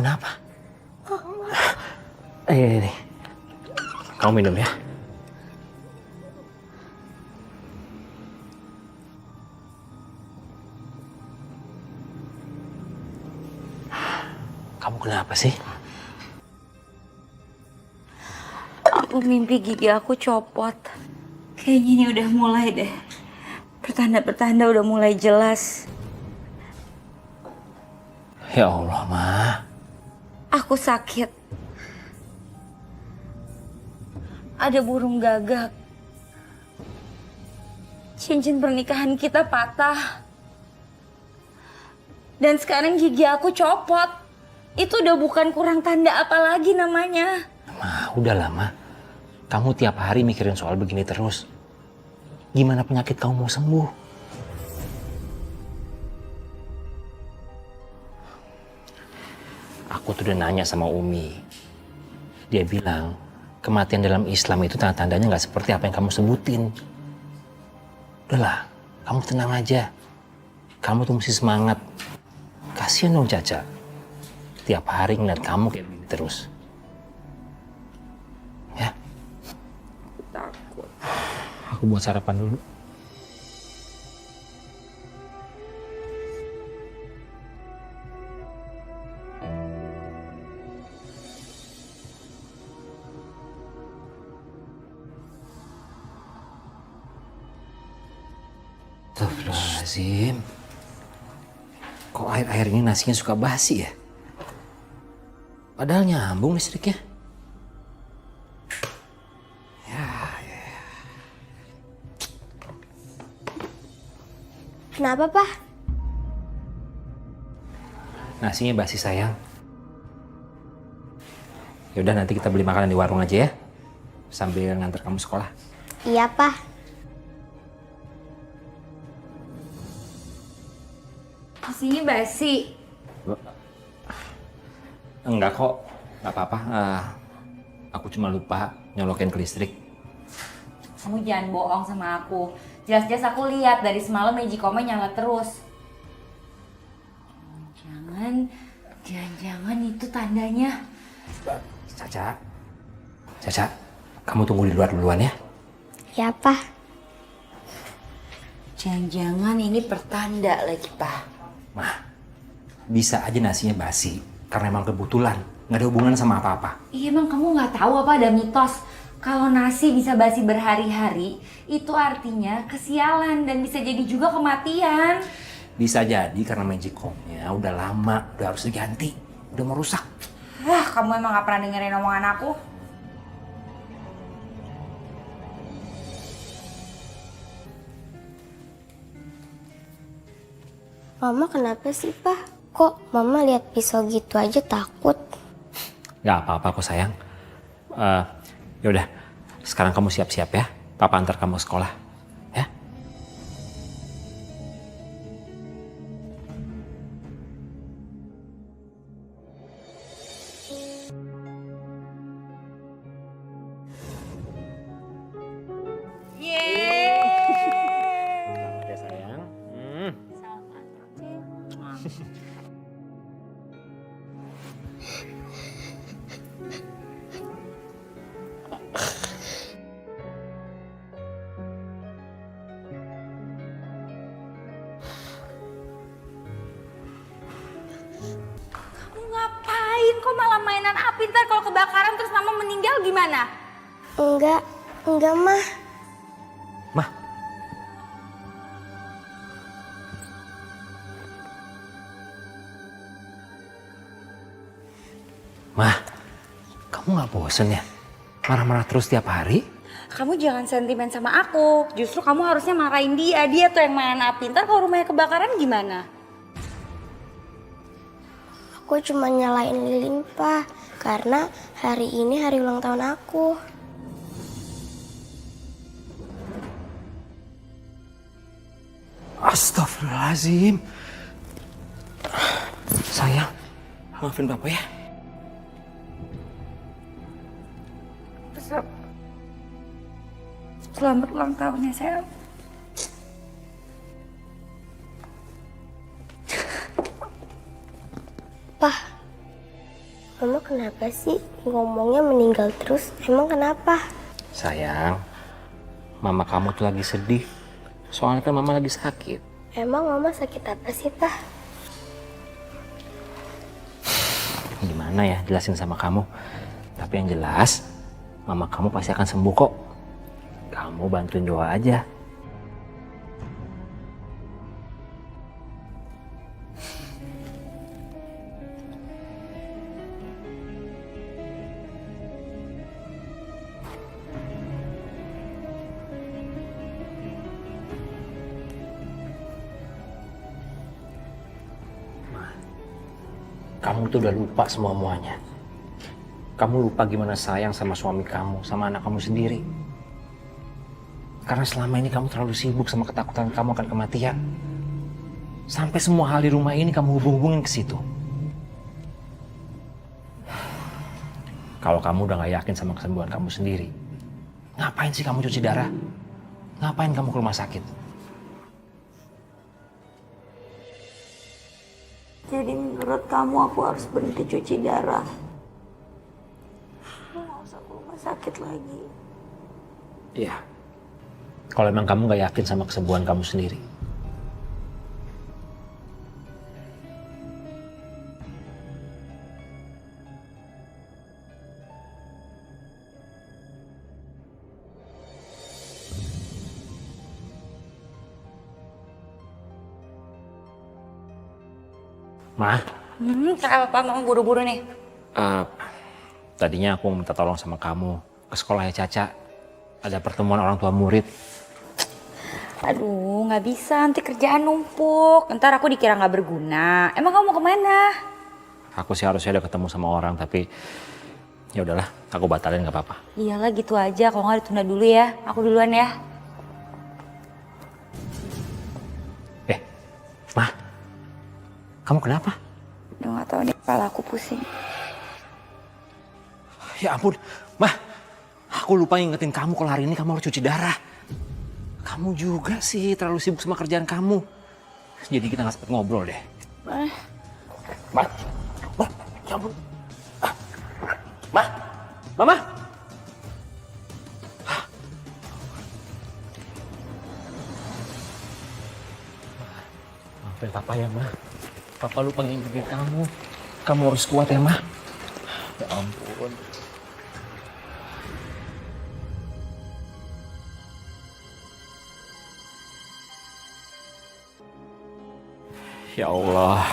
kenapa? Ini. Kamu minum ya. Kamu kenapa sih? Aku mimpi gigi aku copot. Kayaknya ini udah mulai deh. Pertanda-pertanda udah mulai jelas. Ya Allah, Ma. Aku sakit. Ada burung gagak. Cincin pernikahan kita patah. Dan sekarang gigi aku copot. Itu udah bukan kurang tanda apa lagi namanya. Ma, udahlah, Ma. Kamu tiap hari mikirin soal begini terus. Gimana penyakit kamu mau sembuh? Aku tuh udah nanya sama Umi. Dia bilang, kematian dalam Islam itu tanda-tandanya nggak seperti apa yang kamu sebutin. Udahlah, kamu tenang aja. Kamu tuh mesti semangat. Kasian dong Caca. Tiap hari ngeliat kamu kayak begini terus. Ya. Takut. Aku buat sarapan dulu. Astagfirullahaladzim. Kok air-air ini nasinya suka basi ya? Padahal nyambung listriknya. Kenapa, Pak? Nasinya basi sayang. Yaudah nanti kita beli makanan di warung aja ya. Sambil nganter kamu sekolah. Iya, Pak. Nasinya basi. Enggak kok, nggak apa-apa. Aku cuma lupa nyolokin ke listrik. Kamu jangan bohong sama aku. Jelas-jelas aku lihat dari semalam Magicomnya nyala terus. Jangan-jangan itu tandanya. Caca, kamu tunggu di luar duluan ya. Ya, Pak. Jangan-jangan ini pertanda lagi, Pak. Mah, bisa aja nasinya basi karena emang kebetulan, nggak ada hubungan sama apa-apa. Iya, emang kamu nggak tahu apa ada mitos kalau nasi bisa basi berhari-hari itu artinya kesialan dan bisa jadi juga kematian. Bisa jadi karena Magicomnya udah lama, udah harus diganti, udah mau rusak. Wah, kamu emang nggak pernah dengerin omongan aku. Mama kenapa sih, Pak? Kok Mama lihat pisau gitu aja takut? Gak apa-apa kok sayang. Yaudah, sekarang kamu siap-siap ya. Papa antar kamu ke sekolah. Ya? Selamat ya sayang. Kamu ngapain? Kok malah mainan api? Ntar kalau kebakaran terus mama meninggal gimana? Enggak, Mah. Mah, Mah, kamu gak bosen ya? Marah-marah terus tiap hari? Kamu jangan sentimen sama aku. Justru kamu harusnya marahin dia. Dia tuh yang main api. Ntar kalau rumahnya kebakaran gimana? Aku cuma nyalain lilin, Pak. Karena hari ini hari ulang tahun aku. Astagfirullahaladzim. Sayang, maafin Papa ya. Selamat ulang tahun ya, sayang. Pak, Mama kenapa sih ngomongnya meninggal terus? Emang kenapa? Sayang, mama kamu tuh lagi sedih. Soalnya kan mama lagi sakit. Emang mama sakit apa sih, Pak? Gimana ya jelasin sama kamu? Tapi yang jelas, mama kamu pasti akan sembuh kok. Kamu bantuin doa aja. Kamu tuh udah lupa semua-muanya. Kamu lupa gimana sayang sama suami kamu, sama anak kamu sendiri. Karena selama ini kamu terlalu sibuk sama ketakutan kamu akan kematian. Sampai semua hal di rumah ini kamu hubung-hubungin ke situ. Kalau kamu udah gak yakin sama kesembuhan kamu sendiri, ngapain sih kamu cuci darah? Ngapain kamu ke rumah sakit? Jadi menurut kamu aku harus berhenti cuci darah? Aku nggak usah ke rumah sakit lagi. Iya. Kalau emang kamu gak yakin sama kesembuhan kamu sendiri. Ma, Kenapa Pak? Mama buru-buru nih. tadinya aku minta tolong sama kamu ke sekolahnya Caca. Ada pertemuan orang tua murid. Aduh, nggak bisa. Nanti kerjaan numpuk. Ntar aku dikira nggak berguna. Emang kamu mau kemana? Aku sih harusnya ada ketemu sama orang, tapi ya udahlah, aku batalin nggak apa-apa. Iyalah gitu aja. Kalau nggak ditunda dulu ya. Aku duluan ya. Ma, kamu kenapa? Udah nggak tahu nih, kepala aku pusing. Ya ampun, Ma, aku lupa ingetin kamu kalau hari ini kamu harus cuci darah. Kamu juga sih terlalu sibuk sama kerjaan kamu. Jadi kita nggak sempet ngobrol deh. Ma, ya ampun. Mama. Maafin Papa ya, Ma. Papa lupa ngingetin kamu. Kamu harus kuat ya, Ma. Ya ampun. Ya Allah,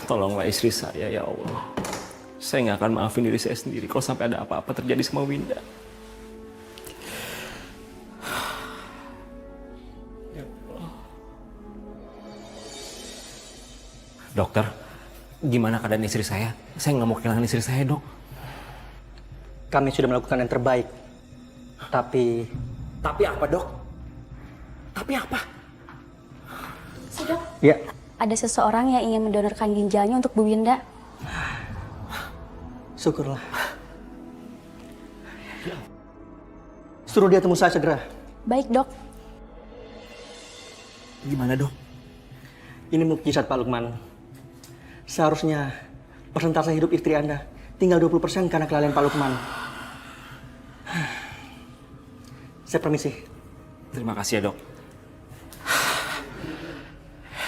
tolonglah istri saya ya Allah. Saya nggak akan maafin diri saya sendiri kalau sampai ada apa-apa terjadi sama Winda. Ya Allah. Dokter, gimana keadaan istri saya? Saya nggak mau kehilangan istri saya, Dok. Kami sudah melakukan yang terbaik. Tapi apa, Dok? Tapi apa? Dok, ya, ada seseorang yang ingin mendonorkan ginjalnya untuk Bu Winda. syukurlah. Suruh dia temu saya segera. Baik, Dok. Gimana, Dok? Ini mukjizat Pak Lukman. Seharusnya persentase hidup istri Anda tinggal 20% karena kelalaian Pak Lukman. Saya permisi. Terima kasih ya, Dok.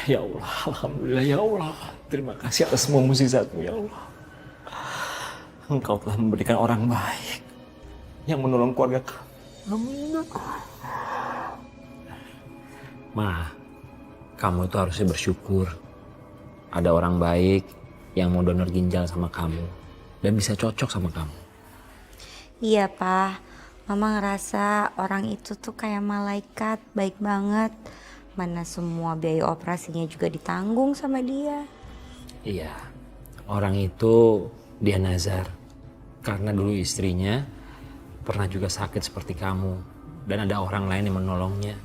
Ya Allah, alhamdulillah ya Allah. Terima kasih atas semua mukjizat-Mu ya Allah. Engkau telah memberikan orang baik yang menolong keluarga kami. Ma, kamu itu harusnya bersyukur. Ada orang baik yang mau donor ginjal sama kamu dan bisa cocok sama kamu. Iya, Pak. Mama ngerasa orang itu tuh kayak malaikat, baik banget. Mana semua biaya operasinya juga ditanggung sama dia. Iya, orang itu dia nazar karena dulu istrinya pernah juga sakit seperti kamu dan ada orang lain yang menolongnya.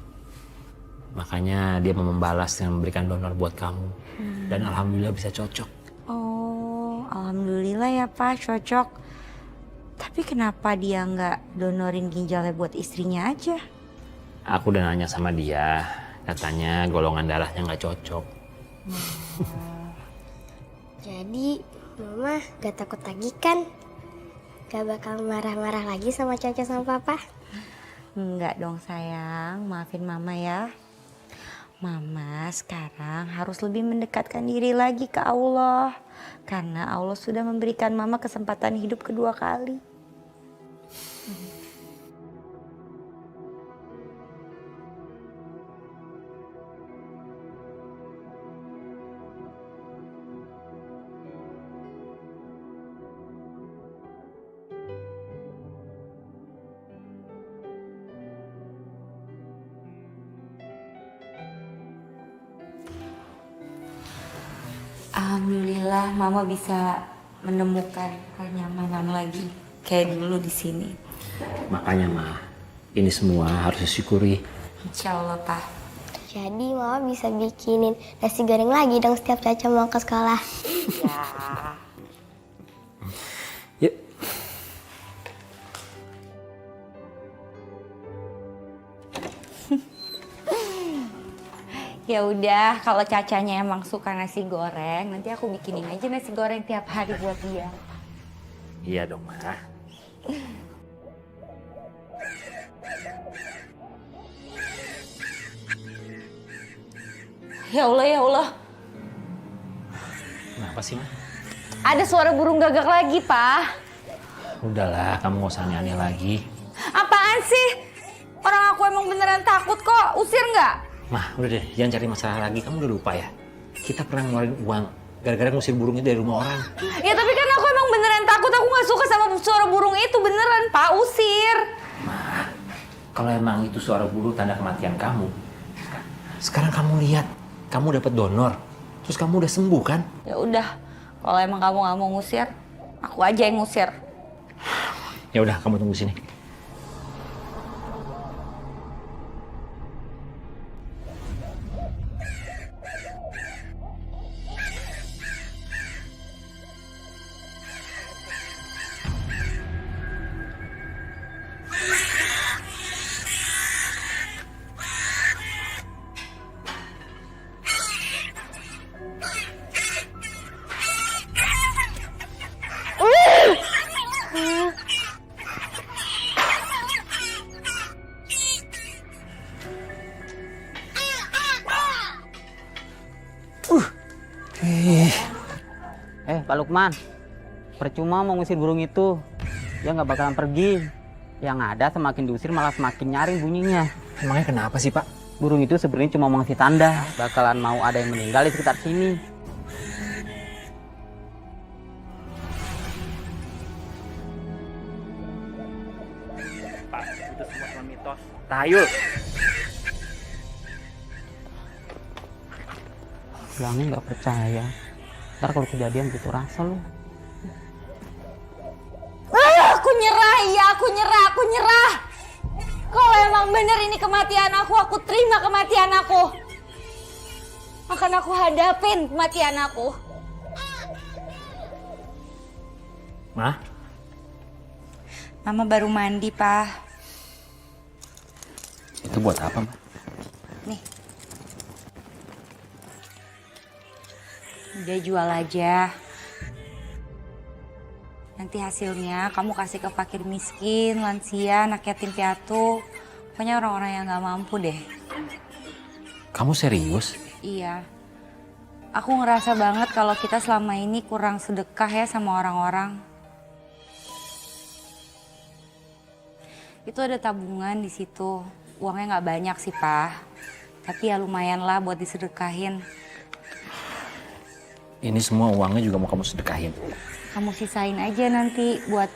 Makanya dia mau membalas dengan memberikan donor buat kamu dan alhamdulillah bisa cocok. Oh, alhamdulillah ya Pak, cocok. Tapi kenapa dia nggak donorin ginjalnya buat istrinya aja? Aku udah nanya sama dia, katanya golongan darahnya nggak cocok. Jadi Mama gak takut lagi kan? Gak bakal marah-marah lagi sama Caca sama Papa? Enggak dong sayang, maafin mama ya. Mama sekarang harus lebih mendekatkan diri lagi ke Allah. Karena Allah sudah memberikan mama kesempatan hidup kedua kali. Alhamdulillah mama bisa menemukan kenyamanan lagi kayak dulu di sini. Makanya mah, ini semua harus disyukuri. Insya Allah Pak. Jadi Mama bisa bikinin nasi goreng lagi dong setiap Caca mau ke sekolah. Ya. Yuk. Ya udah, kalau Cacanya emang suka nasi goreng, nanti aku bikinin aja nasi goreng tiap hari buat dia. Iya dong, Ma. Ya Allah, ya Allah. Kenapa sih, Ma? Ada suara burung gagak lagi, Pak. Udahlah, kamu gak usah aneh-aneh lagi. Apaan sih? Orang aku emang beneran takut kok. Usir nggak? Mah, udah deh, jangan cari masalah lagi. Kamu udah lupa ya? Kita pernah ngeluarin uang gara-gara ngusir burung itu dari rumah orang. Ya tapi kan aku emang beneran takut. Aku nggak suka sama suara burung itu. Beneran, Pak. Usir. Mah, kalau emang itu suara burung tanda kematian kamu, sekarang kamu lihat, kamu dapat donor, terus kamu udah sembuh kan? Ya udah, kalau emang kamu nggak mau ngusir, aku aja yang ngusir. Ya udah, kamu tunggu sini. Pak Lukman, percuma mau ngusir burung itu. Dia nggak bakalan pergi. Yang ada semakin diusir malah semakin nyaring bunyinya. Emangnya kenapa sih, Pak? Burung itu sebenarnya cuma mau ngasih tanda bakalan mau ada yang meninggal di sekitar sini. Pak, itu semua cuma mitos. Tahayul. Bilangnya nggak percaya. Ntar kalau kejadian gitu rasa lu. Aku nyerah, iya aku nyerah. Kalau emang bener ini kematian aku terima kematian aku. Akan aku hadapin kematian aku. Mah? Mama baru mandi, Pak. Itu buat apa, Mah? Nih. Udah jual aja. Nanti hasilnya kamu kasih ke fakir miskin, lansia, anak yatim piatu. Pokoknya orang-orang yang gak mampu deh. Kamu serius? Iya. Aku ngerasa banget kalau kita selama ini kurang sedekah ya sama orang-orang. Itu ada tabungan di situ. Uangnya nggak banyak sih, Pak. Tapi ya lumayan lah buat disedekahin. Ini semua uangnya juga mau kamu sedekahin. Kamu sisain aja nanti buat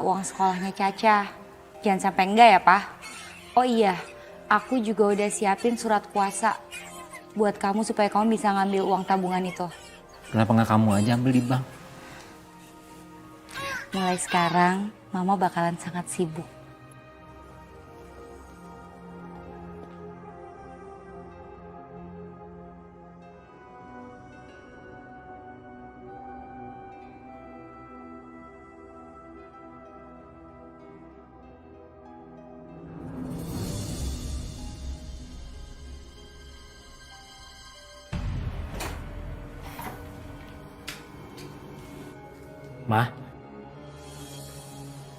uang sekolahnya Caca. Jangan sampai enggak ya, Pak. Oh iya, aku juga udah siapin surat kuasa buat kamu supaya kamu bisa ngambil uang tabungan itu. Kenapa nggak kamu aja ambil di bank? Mulai sekarang, Mama bakalan sangat sibuk. Ma,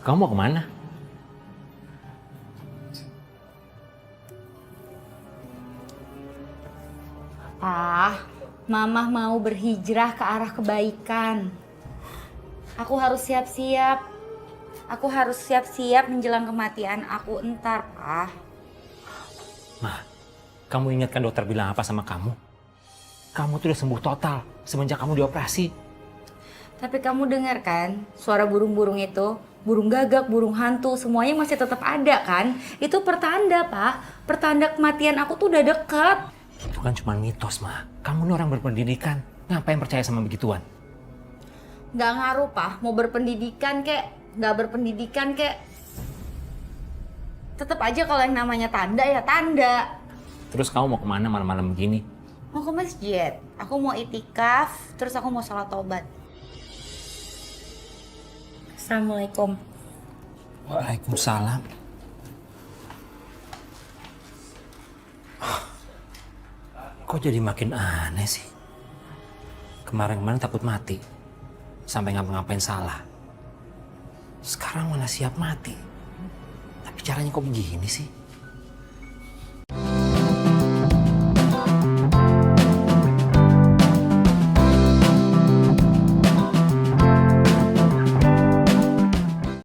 kamu mau kemana? Mama mau berhijrah ke arah kebaikan. Aku harus siap-siap. Aku harus siap-siap menjelang kematian aku entar, Pa. Ma, kamu ingatkan dokter bilang apa sama kamu? Kamu tuh udah sembuh total semenjak kamu dioperasi. Tapi kamu dengar kan suara burung-burung itu? Burung gagak, burung hantu, semuanya masih tetap ada kan? Itu pertanda, Pak. Pertanda kematian aku tuh udah deket. Itu kan cuma mitos, Ma. Kamu nih orang berpendidikan. Ngapain percaya sama begituan? Nggak ngaruh, Pak. Mau berpendidikan kek, nggak berpendidikan kek. Tetap aja kalau yang namanya tanda ya tanda. Terus kamu mau kemana malam-malam begini? Mau ke masjid. Aku mau itikaf, terus aku mau sholat taubat. Assalamualaikum. Waalaikumsalam. Kok jadi makin aneh sih? Kemarin-kemarin takut mati. Sampai ngapa-ngapain salah. Sekarang mana siap mati. Tapi caranya kok begini sih?